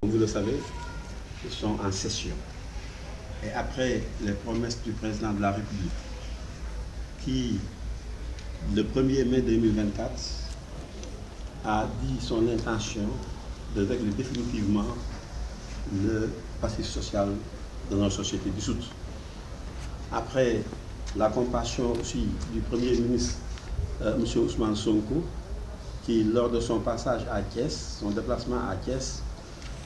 Comme vous le savez, ils sont en session. Et après les promesses du président de la République, qui, le 1er mai 2024, a dit son intention de régler définitivement le passif social de notre société dissoute. Après la compassion aussi du Premier ministre, M. Ousmane Sonko, qui, lors de son passage à Thiès, son déplacement à Thiès,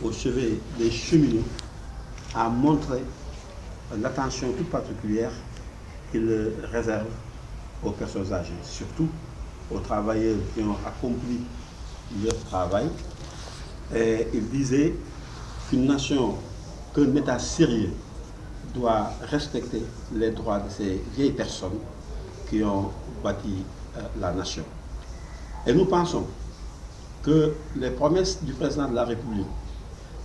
au chevet des cheminots, a montré l'attention toute particulière qu'il réserve aux personnes âgées, surtout aux travailleurs qui ont accompli leur travail. Et il disait qu'une nation, qu'un État sérieux doit respecter les droits de ces vieilles personnes qui ont bâti la nation. Et nous pensons que les promesses du président de la République,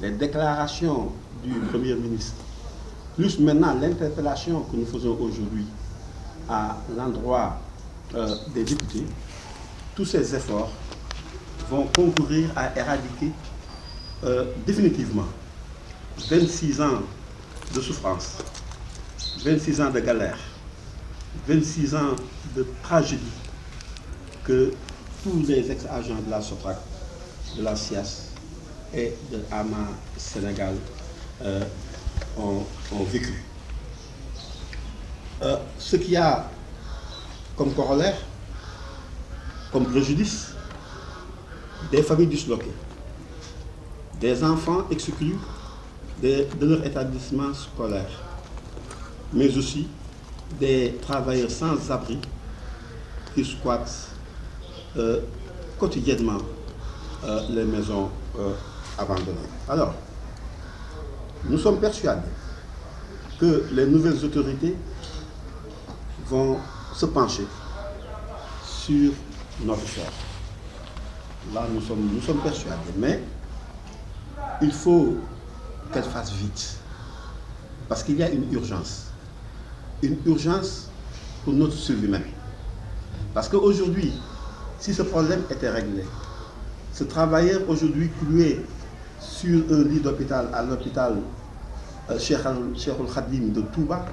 les déclarations du Premier ministre, plus maintenant l'interpellation que nous faisons aujourd'hui à l'endroit des députés, tous ces efforts vont concourir à éradiquer définitivement 26 ans de souffrance, 26 ans de galère, 26 ans de tragédie que tous les ex-agents de la SOTRAC, de la SIAS et de AMA Sénégal ont vécu. Ce qu'il y a comme corollaire, comme préjudice, des familles disloquées, des enfants exclus de leur établissement scolaire, mais aussi des travailleurs sans abri qui squattent quotidiennement les maisons abandonnées. Alors, nous sommes persuadés que les nouvelles autorités vont se pencher sur notre sort. Là, nous sommes persuadés, mais il faut qu'elles fassent vite, parce qu'il y a une urgence pour notre survie même. Parce qu'aujourd'hui, si ce problème était réglé, ce travailleur aujourd'hui cloué sur un lit d'hôpital à l'hôpital Cheikh Al-Khadim de Touba,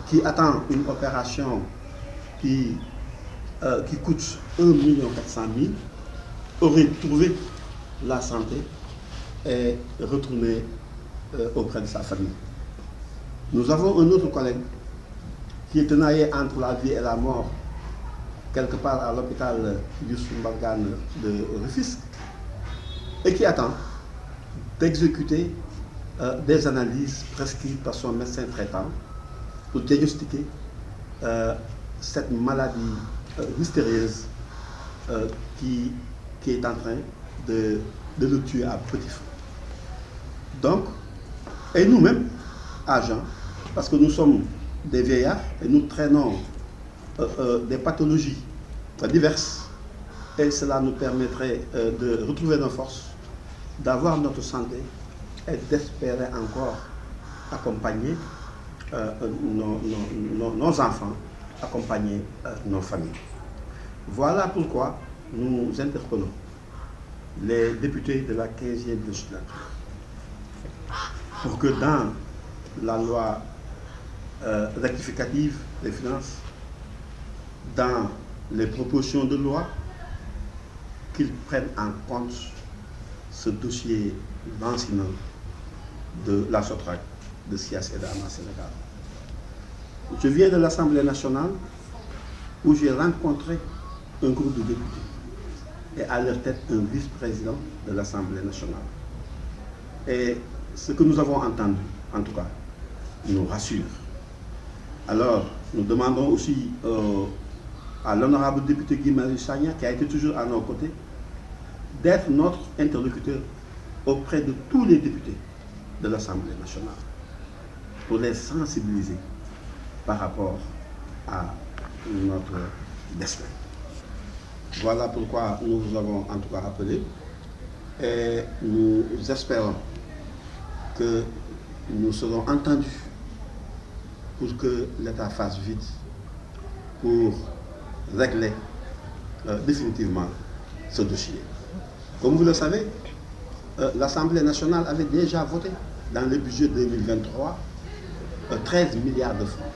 qui attend une opération qui coûte 1,4 million, aurait trouvé la santé et retourné auprès de sa famille. Nous avons un autre collègue qui est tenaillé entre la vie et la mort, quelque part à l'hôpital Youssou Mbargane de Rufisque, et qui attend d'exécuter des analyses prescrites par son médecin traitant pour diagnostiquer cette maladie mystérieuse qui est en train de le tuer à petit feu. Donc, et nous-mêmes, agents, parce que nous sommes des vieillards et nous traînons des pathologies diverses, et cela nous permettrait de retrouver nos forces, d'avoir notre santé et d'espérer encore accompagner nos enfants, accompagner nos familles. Voilà pourquoi nous interpellons les députés de la 15e législature pour que dans la loi rectificative des finances, dans les propositions de loi, qu'ils prennent en compte ce dossier lancinant de la SOTRAC, de SIAS et d'AMA Sénégal. Je viens de l'Assemblée nationale où j'ai rencontré un groupe de députés et à leur tête un vice-président de l'Assemblée nationale. Et ce que nous avons entendu, en tout cas, nous rassure. Alors, nous demandons aussi à l'honorable député Guy Marius Sagna, qui a été toujours à nos côtés, d'être notre interlocuteur auprès de tous les députés de l'Assemblée nationale pour les sensibiliser par rapport à notre destin. Voilà pourquoi nous vous avons en tout cas appelé et nous espérons que nous serons entendus pour que l'État fasse vite pour régler définitivement ce dossier. Comme vous le savez, l'Assemblée nationale avait déjà voté dans le budget 2023 13 milliards de francs.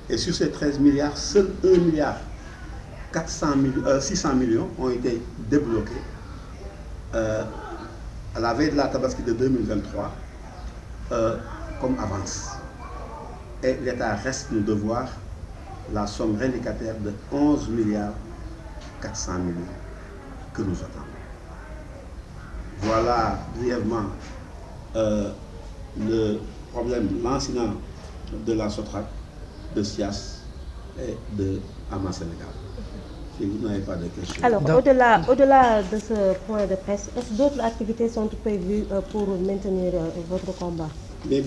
Et sur ces 13 milliards, seuls 1 milliard 600 millions ont été débloqués à la veille de la Tabaski de 2023 comme avance. Et l'État reste nous devoir la somme reliquataire de 11 milliards 400 millions que nous attendons. Voilà brièvement le problème, l'incident de la SOTRAC, de SIAS et de AMA Sénégal. Si vous n'avez pas de questions. Alors, au-delà de ce point de presse, est-ce que d'autres activités sont prévues pour maintenir votre combat? Mais